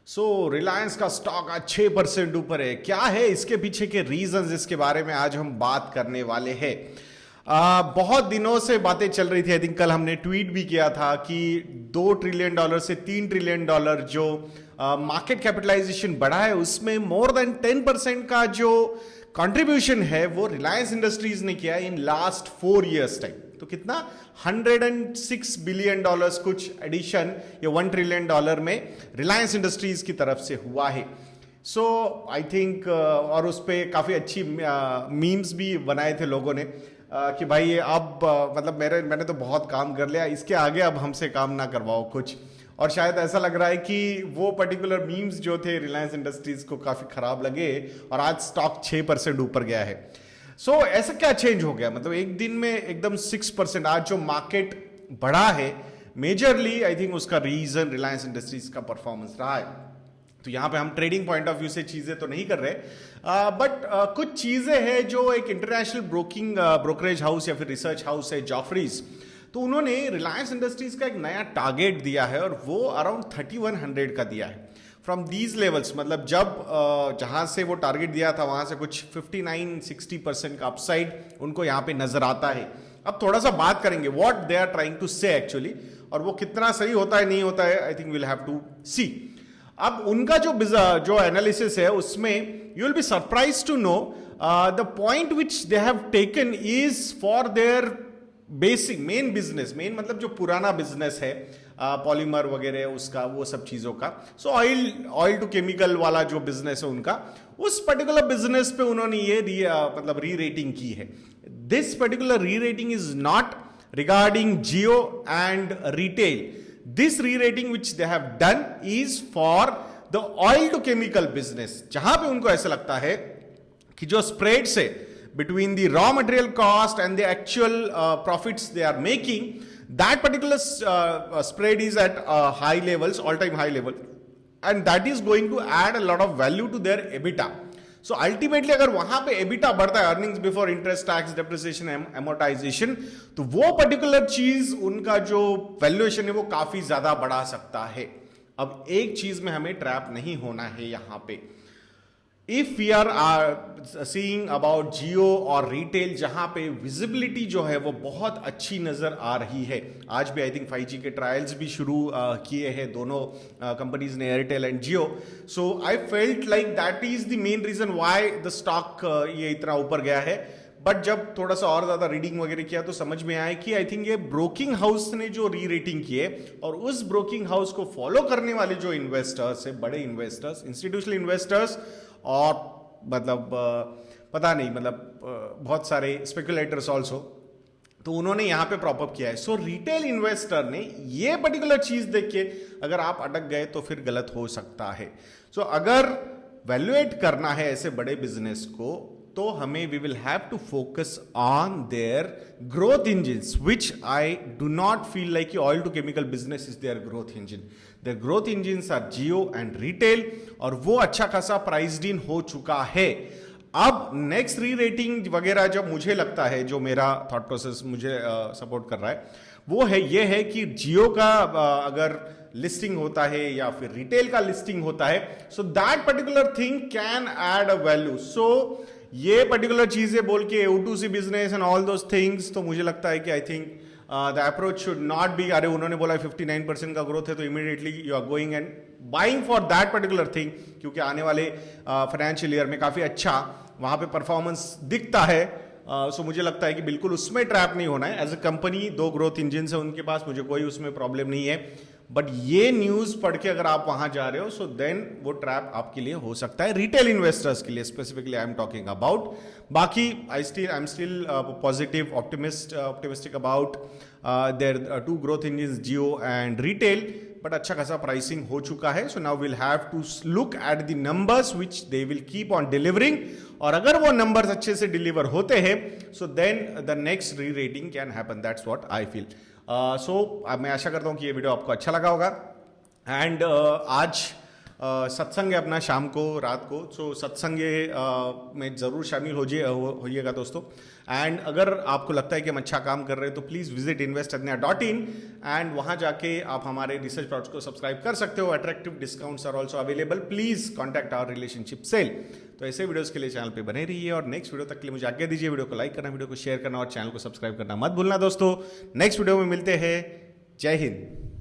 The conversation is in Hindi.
रिलायंस का स्टॉक आज 6% ऊपर है। क्या है इसके पीछे के रीजंस, इसके बारे में आज हम बात करने वाले हैं। बहुत दिनों से बातें चल रही थी। आई थिंक कल हमने ट्वीट भी किया था कि $2 ट्रिलियन से $3 ट्रिलियन जो मार्केट कैपिटलाइजेशन बढ़ा है, उसमें मोर देन 10% का जो कंट्रीब्यूशन है वो रिलायंस इंडस्ट्रीज ने किया इन लास्ट 4 years टाइम। तो कितना $106 बिलियन कुछ एडिशन ये $1 ट्रिलियन में रिलायंस इंडस्ट्रीज की तरफ से हुआ है। सो आई थिंक और उस पर काफी अच्छी मीम्स भी बनाए थे लोगों ने कि भाई अब मतलब मैंने तो बहुत काम कर लिया, इसके आगे अब हमसे काम ना करवाओ कुछ। और शायद ऐसा लग रहा है कि वो पर्टिकुलर मीम्स जो थे रिलायंस इंडस्ट्रीज को काफी खराब लगे और आज स्टॉक 6% ऊपर गया है। ऐसा क्या चेंज हो गया, मतलब एक दिन में एकदम 6% आज जो मार्केट बढ़ा है, मेजरली आई थिंक उसका रीजन रिलायंस इंडस्ट्रीज का परफॉर्मेंस रहा है। तो यहां पे हम ट्रेडिंग पॉइंट ऑफ व्यू से चीजें तो नहीं कर रहे, बट कुछ चीजें हैं जो एक इंटरनेशनल ब्रोकरेज हाउस या फिर रिसर्च हाउस है जॉफरीज, तो उन्होंने रिलायंस इंडस्ट्रीज का एक नया टारगेट दिया है और वो अराउंड 3100 का दिया है फ्रॉम दीज लेवल्स। मतलब जब जहां से वो टारगेट दिया था वहां से कुछ 59-60% का अपसाइड उनको यहां पे नजर आता है। अब थोड़ा सा बात करेंगे what they are trying to say actually, और वो कितना सही होता है नहीं होता है, I think will have to see. अब उनका जो एनालिसिस है उसमें you will be surprise to know the point which they have taken is for their basic main business. Main मतलब जो पुराना बिजनेस है पॉलीमर वगैरह उसका, वो सब चीजों का। ऑयल टू केमिकल वाला जो बिजनेस है उनका, उस पर्टिकुलर बिजनेस पे उन्होंने ये मतलब री रेटिंग की है। This particular re rating is not regarding Jio and retail. This re rating which they have done is for the oil to chemical business, जहां पे उनको ऐसा लगता है कि जो स्प्रेड से between the raw material cost and the actual profits they are making, that particular spread is at high levels, all-time high level, and that is going to add a lot of value to their EBITDA. So ultimately अगर वहां पे EBITDA बढ़ता है, earnings before interest, tax, depreciation, amortization, तो वो particular चीज उनका जो वैल्यूएशन है वो काफी ज्यादा बढ़ा सकता है। अब एक चीज में हमें ट्रैप नहीं होना है यहां पे। If we are seeing about Jio और रिटेल, जहां पे विजिबिलिटी जो है वो बहुत अच्छी नजर आ रही है। आज भी आई थिंक 5G के ट्रायल्स भी शुरू किए हैं दोनों कंपनीज ने, Airtel and Jio. So I felt like that is the main reason why the stock ये इतना ऊपर गया है। बट जब थोड़ा सा और ज्यादा रीडिंग वगैरह किया तो समझ में आया कि आई थिंक ये ब्रोकिंग हाउस ने जो री रेटिंग की है, और उस ब्रोकिंग हाउस को फॉलो करने वाले जो इन्वेस्टर्स है, बड़े इन्वेस्टर्स, इंस्टीट्यूशनल इन्वेस्टर्स, और मतलब पता नहीं, मतलब बहुत सारे स्पेकुलेटर्स ऑल्सो, तो उन्होंने यहां पे प्रॉप अप किया है। सो रिटेल इन्वेस्टर ने ये पर्टिकुलर चीज देख के अगर आप अटक गए तो फिर गलत हो सकता है। सो अगर वैल्यूएट करना है ऐसे बड़े बिजनेस को, तो हमें we will have to focus on their growth engines, which I do not feel like oil to chemical business is their growth engine. Their growth engines are Jio and retail, और वो अच्छा खासा प्राइस्ड इन हो चुका है। अब नेक्स्ट री रेटिंग वगैरह जब मुझे लगता है, जो मेरा थॉट प्रोसेस मुझे सपोर्ट कर रहा है, वो है ये है कि जियो का अगर लिस्टिंग होता है या फिर रिटेल का लिस्टिंग होता है, so that particular thing can add a value. So ये पर्टिकुलर चीजें बोल के O2C business and all those things, तो मुझे लगता है कि I think the approach should not be, अरे उन्होंने बोला 59% का ग्रोथ है तो immediately you are going and buying for that particular thing, क्योंकि आने वाले फाइनेंशियल ईयर में काफी अच्छा वहां पे परफॉर्मेंस दिखता है। सो मुझे लगता है कि बिल्कुल उसमें ट्रैप नहीं होना है। As a company 2 growth engine है उनके पास, मुझे कोई उसमें प्रॉब्लम नहीं है। बट ये न्यूज पढ़ के अगर आप वहां जा रहे हो, सो देन वो ट्रैप आपके लिए हो सकता है, रिटेल इन्वेस्टर्स के लिए specifically I am talking about. बाकी I am still positive, optimistic about their 2 growth engines, Jio and retail, but अच्छा खासा प्राइसिंग हो चुका है। So now will have to look at the numbers which they will keep on delivering, और अगर वो नंबर्स अच्छे से डिलीवर होते हैं, so then the next rerating can happen. That's what I feel. So मैं आशा करता हूं कि ये वीडियो आपको अच्छा लगा होगा। एंड आज सत्संग है अपना शाम को रात को, सो सत्संग में ज़रूर शामिल होइएगा दोस्तों। एंड अगर आपको लगता है कि हम अच्छा काम कर रहे हैं तो प्लीज़ विजिट investadnya.in एंड वहाँ जाके आप हमारे रिसर्च प्रोडक्ट्स को सब्सक्राइब कर सकते हो। Attractive discounts are also available, please contact our relationship cell. तो ऐसे वीडियोस के लिए चैनल पे बने रहिए और नेक्स्ट वीडियो तक के लिए मुझे आज्ञा दीजिए। वीडियो को लाइक करना, वीडियो को शेयर करना और चैनल को सब्सक्राइब करना मत भूलना दोस्तों। नेक्स्ट वीडियो में मिलते हैं। जय हिंद।